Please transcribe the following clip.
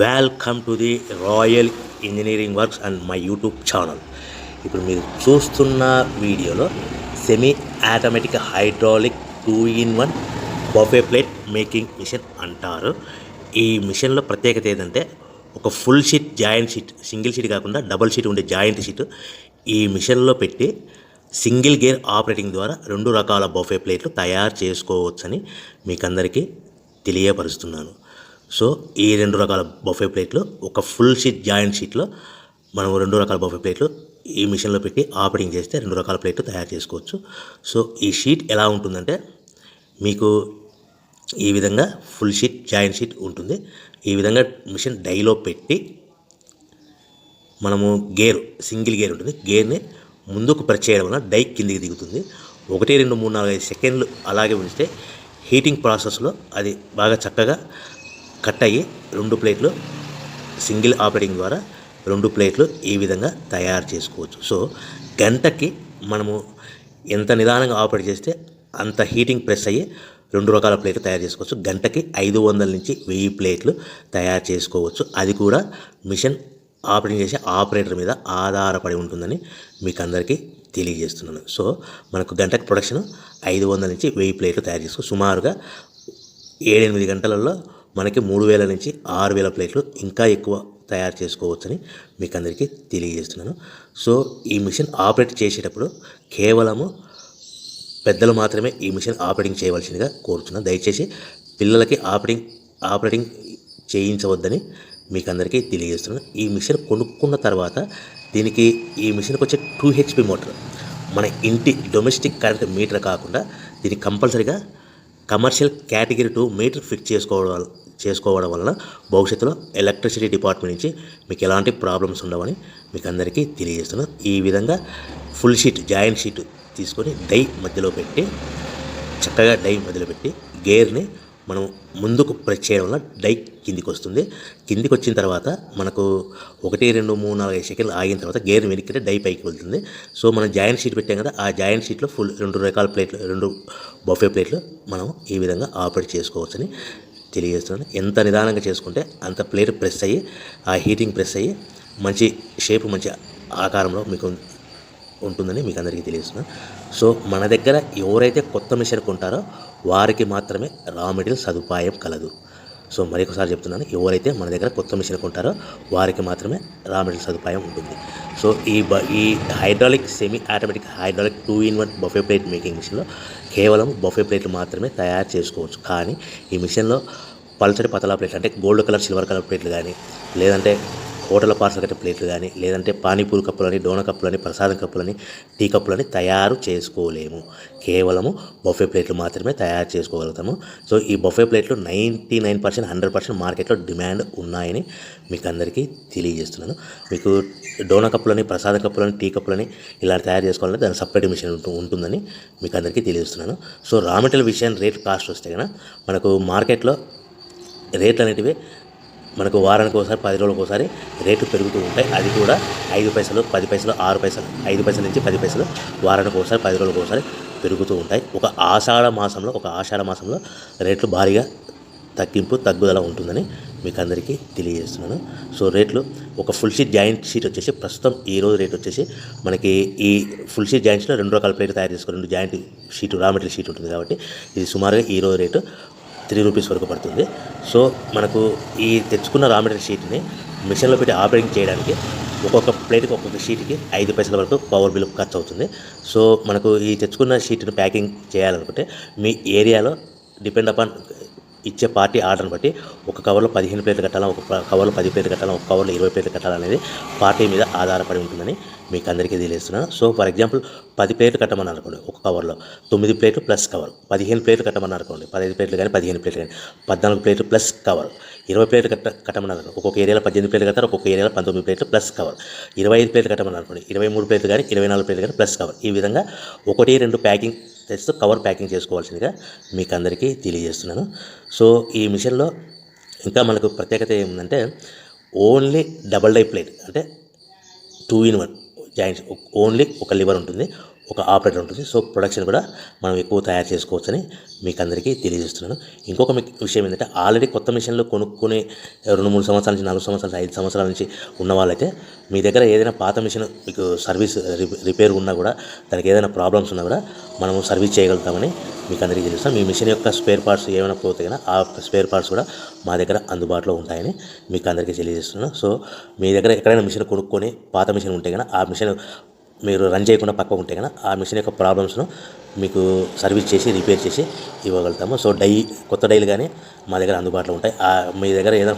Welcome to the Royal Engineering Works and my YouTube channel. ఇప్పుడు మీరు చూస్తున్న వీడియోలో semi automatic hydraulic 2-in-1 buffet plate making machine అంటారు. ఈ మిషన్లో ప్రత్యేకత ఏంటంటే ఒక full sheet joint sheet, single sheet కాకుండా డబుల్ షీట్ ఉండే జాయింట్ షీట్ ఈ మిషన్లో పెట్టి సింగిల్ గేర్ ఆపరేటింగ్ ద్వారా 2 రకాల బఫే ప్లేట్లు తయారు చేసుకోవచ్చని మీకు అందరికీ తెలియపరుస్తున్నాను. సో ఈ 2 రకాల బఫే ప్లేట్లు ఒక ఫుల్ షీట్ జాయింట్ షీట్లో మనం 2 రకాల బఫే ప్లేట్లు ఈ మిషన్లో పెట్టి ఆపరేటింగ్ చేస్తే 2 రకాల ప్లేట్లు తయారు చేసుకోవచ్చు. సో ఈ షీట్ ఎలా ఉంటుందంటే మీకు ఈ విధంగా ఫుల్ షీట్ జాయింట్ షీట్ ఉంటుంది. ఈ విధంగా మిషన్ డైలో పెట్టి మనము సింగిల్ గేర్ ఉంటుంది, గేర్ని ముందుకు ప్రెస్ చేయడం వల్ల డై కిందికి దిగుతుంది. 1, 2, 3, 4, 5 సెకండ్లు అలాగే ఉంచితే హీటింగ్ ప్రాసెస్లో అది బాగా చక్కగా కట్ అయ్యి 2 ప్లేట్లు సింగిల్ ఆపరేటింగ్ ద్వారా 2 ప్లేట్లు ఈ విధంగా తయారు చేసుకోవచ్చు. సో గంటకి మనము ఎంత నిదానంగా ఆపరేట్ చేస్తే అంత హీటింగ్ ప్రెస్ అయ్యి 2 రకాల ప్లేట్లు తయారు చేసుకోవచ్చు. గంటకి 500 నుంచి 1000 ప్లేట్లు తయారు చేసుకోవచ్చు. అది కూడా మిషన్ ఆపరేటింగ్ చేసే ఆపరేటర్ మీద ఆధారపడి ఉంటుందని మీకు అందరికీ తెలియజేస్తున్నాను. సో మనకు గంటకి ప్రొడక్షన్ 500 నుంచి 1000 ప్లేట్లు తయారు చేసుకోవచ్చు. సుమారుగా 7-8 గంటలలో మనకి 3000 నుంచి 6000 ప్లేట్లు ఇంకా ఎక్కువ తయారు చేసుకోవచ్చని మీకు అందరికీ తెలియజేస్తున్నాను. సో ఈ మిషన్ ఆపరేట్ చేసేటప్పుడు కేవలము పెద్దలు మాత్రమే ఈ మిషన్ ఆపరేటింగ్ చేయవలసిందిగా కోరుతున్నాను. దయచేసి పిల్లలకి ఆపరేటింగ్ చేయించవద్దని మీకు అందరికీ తెలియజేస్తున్నాను. ఈ మిషన్ కొనుక్కున్న తర్వాత ఈ మిషన్కి వచ్చే 2 HP మోటార్ మన ఇంటి డొమెస్టిక్ కరెంట్ మీటర్ కాకుండా దీనికి కంపల్సరీగా కమర్షియల్ కేటగిరీ 2 మీటర్ ఫిట్ చేసుకోవడం వలన భవిష్యత్తులో ఎలక్ట్రిసిటీ డిపార్ట్మెంట్ నుంచి మీకు ఎలాంటి ప్రాబ్లమ్స్ ఉండవని మీకు అందరికీ తెలియజేస్తున్నాను. ఈ విధంగా ఫుల్ షీట్ జాయింట్ షీట్ తీసుకొని చక్కగా డై మధ్యలో పెట్టి గేర్ని మనం ముందుకు ప్రెస్ చేయడం వల్ల డై కిందికి వస్తుంది. కిందికి వచ్చిన తర్వాత మనకు 1, 2, 3, 4, 5 సెకండ్లు ఆగిన తర్వాత గేర్ వెనక్కి డై పైకి వెళ్తుంది. సో మనం జాయింట్ షీట్ పెట్టాం కదా, ఆ జాయింట్ షీట్లో 2 రకాల ప్లేట్లు 2 బఫే ప్లేట్లు మనం ఈ విధంగా ఆపరేట్ చేసుకోవచ్చని తెలియజేస్తున్నాను. ఎంత నిదానంగా చేసుకుంటే అంత ప్లేట్ ప్రెస్ అయ్యి ఆ హీటింగ్ ప్రెస్ అయ్యి మంచి షేప్ మంచి ఆకారంలో మీకు ఉంటుందని మీకు అందరికీ తెలియజేస్తున్నాను. సో మన దగ్గర ఎవరైతే కొత్త మిషన్ కొంటారో వారికి మాత్రమే రా మెటీరియల్ సదుపాయం కలదు. సో మరొకసారి చెప్తున్నాను, ఎవరైతే మన దగ్గర కొత్త మిషన్ కొంటారో వారికి మాత్రమే రా మెటీరియల్ సదుపాయం ఉంటుంది. సో ఈ hydraulic semi automatic hydraulic 2-in-1 buffet plate making మిషన్లో కేవలం బఫే ప్లేట్లు మాత్రమే తయారు చేసుకోవచ్చు. కానీ ఈ మిషన్లో పల్చడి పతలా ప్లేట్లు అంటే గోల్డ్ కలర్ సిల్వర్ కలర్ ప్లేట్లు కానీ, లేదంటే హోటల్ పార్సల్ కట్టే ప్లేట్లు కానీ, లేదంటే పానీపూరి కప్పులని, డోనా కప్పులని, ప్రసాదం కప్పులని, టీ కప్పులని తయారు చేసుకోలేము. కేవలము బఫే ప్లేట్లు మాత్రమే తయారు చేసుకోగలుగుతాము. సో ఈ బఫే ప్లేట్లు 99%, 100% మార్కెట్లో డిమాండ్ ఉన్నాయని మీకు అందరికీ తెలియజేస్తున్నాను. మీకు డోనా కప్పులని, ప్రసాదం కప్పులని, టీ కప్పులని ఇలా తయారు చేసుకోవాలంటే దాని సపరేట్ మిషన్ ఉంటుందని మీకు అందరికీ తెలియజేస్తున్నాను. సో రా మెటీరియల్ విషయం రేట్ కాస్ట్ వస్తే కనుక మనకు మార్కెట్లో రేట్లు అనేటివి మనకు వారానికి ఒకసారి 10 రోజులకు ఒకసారి రేట్లు పెరుగుతూ ఉంటాయి. అది కూడా 5 పైసలు, 10 పైసలు, 6 పైసలు, 5 పైసల నుంచి 10 పైసలు వారానికి ఒకసారి 10 రోజులకు ఒకసారి పెరుగుతూ ఉంటాయి. ఒక ఆషాఢ మాసంలో రేట్లు భారీగా తగ్గుదల ఉంటుందని మీకు అందరికీ తెలియజేస్తున్నాను. సో రేట్లు ఒక ఫుల్ షీట్ జాయింట్ షీట్ వచ్చేసి ప్రస్తుతం ఈరోజు రేట్ వచ్చేసి మనకి ఈ ఫుల్ షీట్ జాయింట్ షీట్లో 2 రకాల ప్లేట్లు తయారు చేసుకుని 2 joint sheet raw material sheet ఉంటుంది కాబట్టి ఇది సుమారుగా ఈరోజు రేటు 3 రూపీస్ వరకు పడుతుంది. సో మనకు ఈ తెచ్చుకున్న రా మెటీరియల్ షీట్ని మిషన్లో పెట్టి ఆపరేటింగ్ చేయడానికి ఒక్కొక్క ప్లేట్కి ఒక్కొక్క షీట్కి 5 పైసల వరకు పవర్ బిల్ ఖర్చు అవుతుంది. సో మనకు ఈ తెచ్చుకున్న షీట్ని ప్యాకింగ్ చేయాలనుకుంటే మీ ఏరియాలో డిపెండ్ అపాన్ ఇచ్చే పార్టీ ఆర్డర్ని బట్టి ఒక కవర్లో 15 ప్లేట్లు కట్టాలా, ఒక కవర్లో 10 ప్లేట్లు కట్టాలా, ఒక కవర్లో 20 ప్లేట్లు కట్టాలనేది పార్టీ మీద ఆధారపడి ఉంటుందని మీకు అందరికీ తెలియజేస్తున్నాను. సో ఫర్ ఎగ్జాంపుల్ 10 ప్లేట్లు కట్టమని అనుకోండి, ఒక కవర్లో 9 ప్లేట్లు ప్లస్ కవర్. 15 ప్లేట్లు కట్టమని అనుకోండి, 15 ప్లేట్లు కానీ 15 ప్లేట్లు కానీ 14 ప్లేట్లు ప్లస్ కవర్. 20 ప్లేట్లు కట్టమని అనుకోండి, ఒక్కొక్క ఏరియాలో 18 ప్లేట్లు కట్టారు, ఒక్కొక్క ఏరియాలో 19 ప్లేట్లు ప్లస్ కవర్. 25 ప్లేట్లు కట్టమని అనుకోండి, 23 ప్లేట్లు కానీ 24 ప్లేట్లు కానీ ప్లస్ కవర్. ఈ విధంగా 1-2 ప్యాకింగ్ తెస్తూ కవర్ ప్యాకింగ్ చేసుకోవాల్సిందిగా మీకు అందరికీ తెలియజేస్తున్నాను. సో ఈ మిషన్లో ఇంకా మనకు ప్రత్యేకత ఏముందంటే ఓన్లీ డబల్ డై ప్లేట్ అంటే 2-in-1 జాయింట్స్, ఓన్లీ ఒక లివర్ ఉంటుంది, ఒక ఆపరేటర్ ఉంటుంది. సో ప్రొడక్షన్ కూడా మనం ఎక్కువ తయారు చేసుకోవచ్చని మీకు అందరికీ తెలియజేస్తున్నాను. ఇంకొక విషయం ఏంటంటే ఆల్రెడీ కొత్త మిషన్లు కొనుక్కుని 2-3 సంవత్సరాల నుంచి 4 సంవత్సరాల నుంచి 5 సంవత్సరాల నుంచి ఉన్న వాళ్ళైతే మీ దగ్గర ఏదైనా పాత మిషన్ మీకు సర్వీస్ రిపేర్ ఉన్నా కూడా దానికి ఏదైనా ప్రాబ్లమ్స్ ఉన్నా కూడా మనము సర్వీస్ చేయగలుగుతామని మీకు అందరికీ తెలుస్తాం. మీ మిషన్ యొక్క స్పేర్ పార్ట్స్ ఏమైనా పోతే కన్నా ఆ స్పేర్ పార్ట్స్ కూడా మా దగ్గర అందుబాటులో ఉంటాయని మీకు అందరికీ తెలియజేస్తున్నాను. సో మీ దగ్గర ఎక్కడైనా మిషన్ కొనుక్కొని పాత మిషన్ ఉంటే కన్నా ఆ మిషన్ మీరు రన్ చేయకుండా పక్కకు ఉంటే కన్నా ఆ మిషన్ యొక్క ప్రాబ్లమ్స్ను మీకు సర్వీస్ చేసి రిపేర్ చేసి ఇవ్వగలుగుతాము. సో కొత్త డైలు కానీ మా దగ్గర అందుబాటులో ఉంటాయి. మీ దగ్గర ఏదైనా